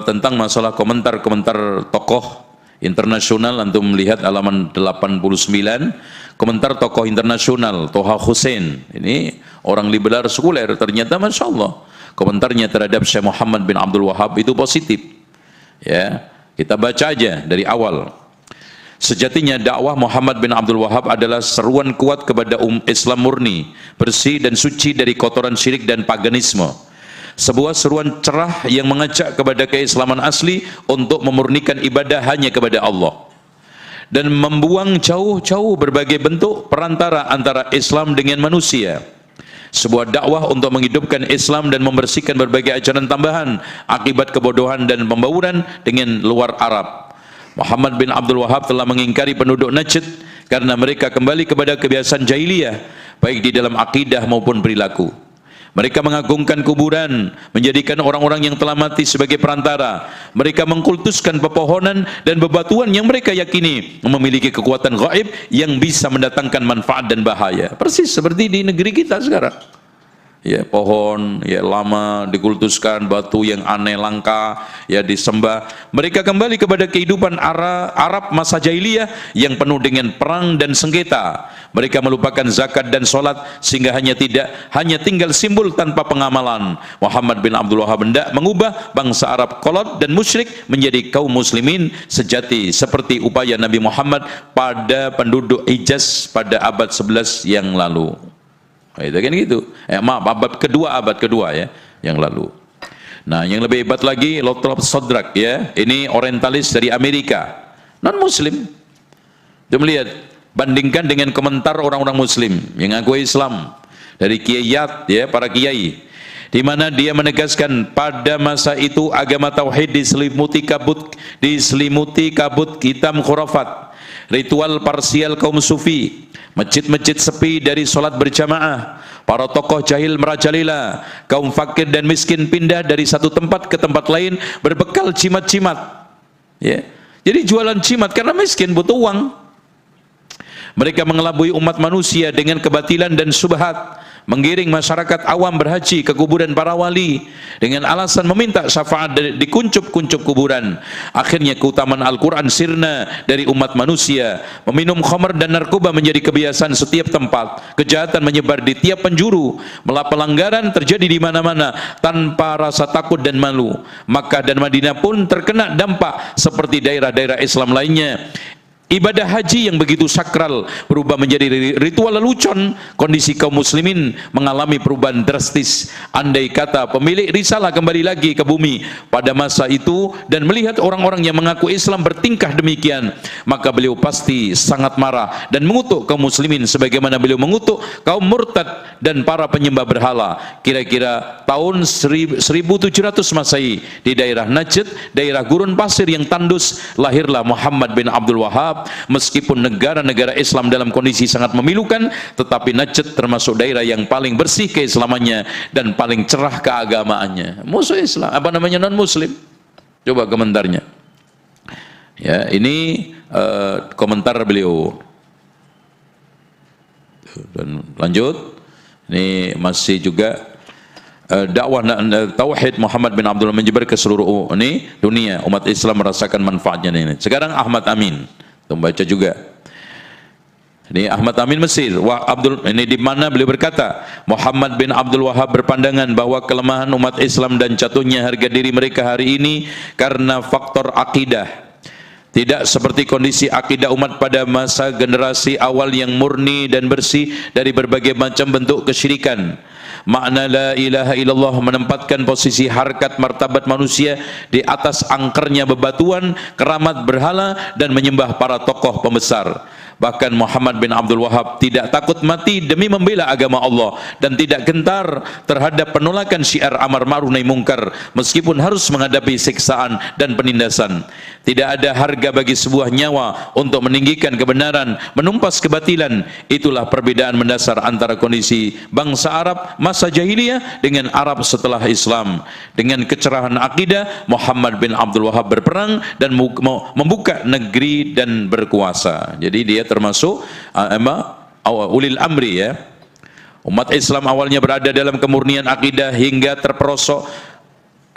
tentang masalah komentar-komentar tokoh internasional, antum melihat halaman 89, komentar tokoh internasional Toha Hussein, ini orang liberal sekuler, ternyata Masya Allah komentarnya terhadap Syekh Muhammad bin Abdul Wahab itu positif. Ya, kita baca aja dari awal. Sejatinya dakwah Muhammad bin Abdul Wahab adalah seruan kuat kepada Islam murni, bersih dan suci dari kotoran syirik dan paganisme. Sebuah seruan cerah yang mengajak kepada keislaman asli untuk memurnikan ibadah hanya kepada Allah dan membuang jauh-jauh berbagai bentuk perantara antara Islam dengan manusia. Sebuah dakwah untuk menghidupkan Islam dan membersihkan berbagai ajaran tambahan akibat kebodohan dan pembauran dengan luar Arab. Muhammad bin Abdul Wahab telah mengingkari penduduk Najd karena mereka kembali kepada kebiasaan jahiliyah baik di dalam akidah maupun perilaku. Mereka mengagungkan kuburan, menjadikan orang-orang yang telah mati sebagai perantara. Mereka mengkultuskan pepohonan dan bebatuan yang mereka yakini memiliki kekuatan gaib yang bisa mendatangkan manfaat dan bahaya. Persis seperti di negeri kita sekarang. Ya, pohon ya lama dikultuskan, batu yang aneh langka ya disembah. Mereka kembali kepada kehidupan Arab masa jahiliyah yang penuh dengan perang dan sengketa. Mereka melupakan zakat dan sholat sehingga hanya tinggal simbol tanpa pengamalan. Muhammad bin Abdul Wahab hendak mengubah bangsa Arab kolot dan musyrik menjadi kaum muslimin sejati seperti upaya Nabi Muhammad pada penduduk Hijaz pada abad 11 yang lalu. Itu kan gitu. Maaf, abad kedua ya yang lalu. Nah, yang lebih hebat lagi Lothrop Sodrak ya, ini orientalis dari Amerika, non muslim. Kita melihat, bandingkan dengan komentar orang-orang muslim yang ngaku Islam dari Kiai ya, para kiai, di mana dia menegaskan pada masa itu agama tauhid diselimuti kabut hitam khurafat, ritual parsial kaum sufi, masjid-masjid sepi dari sholat berjamaah, para tokoh jahil merajalela, kaum fakir dan miskin pindah dari satu tempat ke tempat lain berbekal cimat-cimat. Ya. Jadi jualan cimat karena miskin butuh uang. Mereka mengelabui umat manusia dengan kebatilan dan subhat, menggiring masyarakat awam berhaji ke kuburan para wali dengan alasan meminta syafaat di kuncup-kuncup kuburan. Akhirnya keutamaan Al-Quran sirna dari umat manusia. Meminum khamr dan narkoba menjadi kebiasaan setiap tempat. Kejahatan menyebar di tiap penjuru. Pelanggaran terjadi di mana-mana tanpa rasa takut dan malu. Makkah dan Madinah pun terkena dampak seperti daerah-daerah Islam lainnya. Ibadah haji yang begitu sakral berubah menjadi ritual lelucon. Kondisi kaum muslimin mengalami perubahan drastis. Andai kata pemilik risalah kembali lagi ke bumi pada masa itu dan melihat orang-orang yang mengaku Islam bertingkah demikian, maka beliau pasti sangat marah dan mengutuk kaum muslimin sebagaimana beliau mengutuk kaum murtad dan para penyembah berhala. Kira-kira tahun 1700 Masehi di daerah Najd, daerah gurun pasir yang tandus, lahirlah Muhammad bin Abdul Wahab. Meskipun negara-negara Islam dalam kondisi sangat memilukan, tetapi Najd termasuk daerah yang paling bersih keislamannya dan paling cerah keagamaannya. Musuh Islam, apa namanya, non muslim. Coba komentarnya. Ya, ini komentar beliau. Dan lanjut. Ini masih juga dakwah tauhid Muhammad bin Abdul menyebar ke seluruh ini dunia, umat Islam merasakan manfaatnya ini. Sekarang Ahmad Amin, membaca juga. Ini Ahmad Amin Mesir. Ini di mana beliau berkata, Muhammad bin Abdul Wahab berpandangan bahwa kelemahan umat Islam dan jatuhnya harga diri mereka hari ini karena faktor akidah. Tidak seperti kondisi akidah umat pada masa generasi awal yang murni dan bersih dari berbagai macam bentuk kesyirikan. Makna la ilaha illallah menempatkan posisi harkat martabat manusia di atas angkernya bebatuan, keramat berhala dan menyembah para tokoh pembesar. Bahkan Muhammad bin Abdul Wahab tidak takut mati demi membela agama Allah dan tidak gentar terhadap penolakan syiar amar ma'ruf nahi mungkar meskipun harus menghadapi siksaan dan penindasan. Tidak ada harga bagi sebuah nyawa untuk meninggikan kebenaran, menumpas kebatilan. Itulah perbedaan mendasar antara kondisi bangsa Arab masa jahiliyah dengan Arab setelah Islam. Dengan kecerahan akidah, Muhammad bin Abdul Wahab berperang dan membuka negeri dan berkuasa. Jadi dia termasuk ulil amri ya. Umat Islam awalnya berada dalam kemurnian akidah hingga terperosok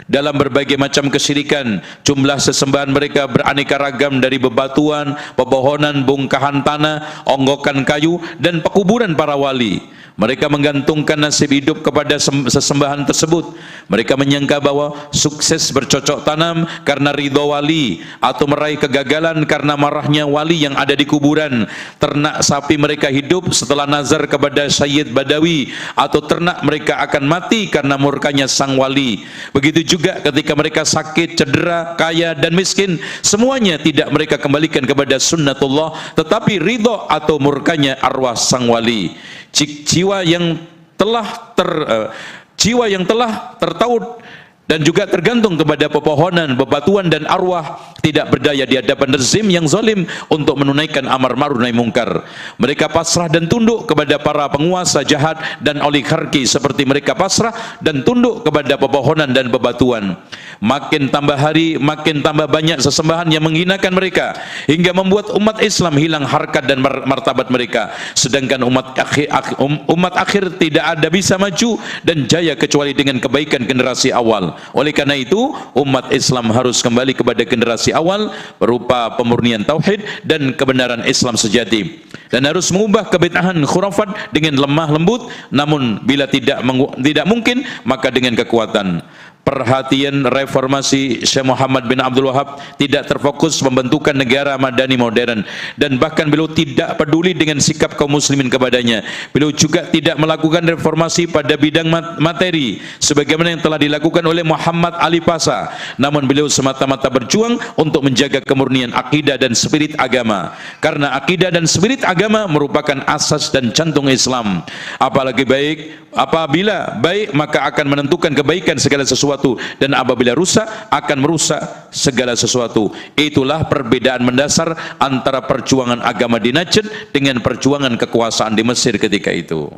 dalam berbagai macam kesyirikan. Jumlah sesembahan mereka beraneka ragam dari bebatuan, pepohonan, bongkahan tanah, onggokan kayu, dan pekuburan para wali. Mereka menggantungkan nasib hidup kepada sesembahan tersebut. Mereka menyangka bahwa sukses bercocok tanam karena ridho wali, atau meraih kegagalan karena marahnya wali yang ada di kuburan. Ternak sapi mereka hidup setelah nazar kepada Sayyid Badawi, atau ternak mereka akan mati karena murkanya sang wali. Begitu juga ketika mereka sakit, cedera, kaya, dan miskin, semuanya tidak mereka kembalikan kepada sunnatullah, tetapi ridho atau murkanya arwah sang wali. Jiwa yang telah tertaut dan juga tergantung kepada pepohonan, bebatuan, dan arwah tidak berdaya di hadapan rezim yang zalim untuk menunaikan amar ma'ruf nahi mungkar. Mereka pasrah dan tunduk kepada para penguasa jahat dan oligarki, seperti mereka pasrah dan tunduk kepada pepohonan dan bebatuan. Makin tambah hari, makin tambah banyak sesembahan yang menghinakan mereka, hingga membuat umat Islam hilang harkat dan martabat mereka. Sedangkan umat akhir tidak ada bisa maju dan jaya kecuali dengan kebaikan generasi awal. Oleh karena itu, umat Islam harus kembali kepada generasi awal berupa pemurnian tauhid dan kebenaran Islam sejati, dan harus mengubah kebid'ahan khurafat dengan lemah lembut, namun bila tidak mungkin maka dengan kekuatan. Perhatian reformasi Syekh Muhammad bin Abdul Wahab tidak terfokus pembentukan negara madani modern, dan bahkan beliau tidak peduli dengan sikap kaum muslimin kepadanya. Beliau juga tidak melakukan reformasi pada bidang materi sebagaimana yang telah dilakukan oleh Muhammad Ali Pasha, namun beliau semata-mata berjuang untuk menjaga kemurnian akidah dan spirit agama, karena akidah dan spirit agama merupakan asas dan jantung Islam. Apabila baik maka akan menentukan kebaikan segala sesuatu, dan apabila rusak akan merusak segala sesuatu. Itulah perbedaan mendasar antara perjuangan agama di Najd dengan perjuangan kekuasaan di Mesir ketika itu.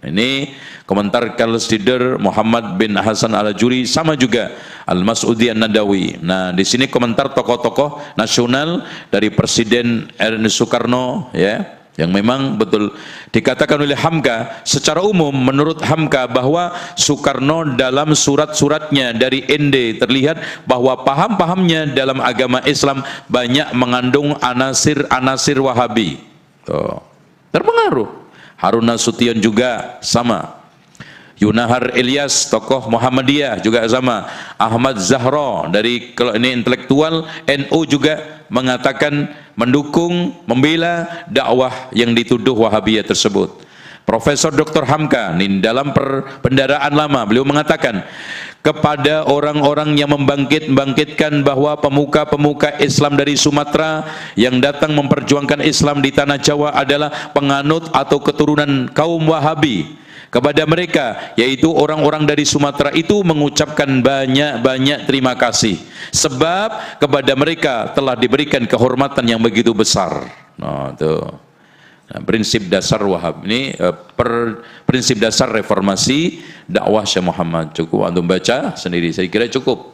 Ini komentar Charles Leader Muhammad bin Hasan Al-Ajuri, sama juga Al-Mas'udi An-Nadawi. Nah, di sini komentar tokoh-tokoh nasional dari Presiden Ernest Soekarno, ya, yang memang betul dikatakan oleh Hamka. Secara umum menurut Hamka bahwa Soekarno dalam surat-suratnya dari ND terlihat bahwa paham-pahamnya dalam agama Islam banyak mengandung anasir-anasir Wahabi. Terpengaruh. Harun Nasution juga sama. Yunahar Ilyas, tokoh Muhammadiyah, juga sama. Ahmad Zahra dari, kalau ini intelektual NU, juga mengatakan mendukung, membela dakwah yang dituduh Wahabiyah tersebut. Profesor Dr. Hamka dalam Perbendaraan Lama, beliau mengatakan kepada orang-orang yang membangkitkan bahwa pemuka-pemuka Islam dari Sumatera yang datang memperjuangkan Islam di tanah Jawa adalah penganut atau keturunan kaum Wahabi. Kepada mereka, yaitu orang-orang dari Sumatera itu, mengucapkan banyak-banyak terima kasih, sebab kepada mereka telah diberikan kehormatan yang begitu besar. Nah, itu prinsip dasar Wahab ini, prinsip dasar reformasi dakwah Syekh Muhammad. Cukup antum baca sendiri, saya kira cukup.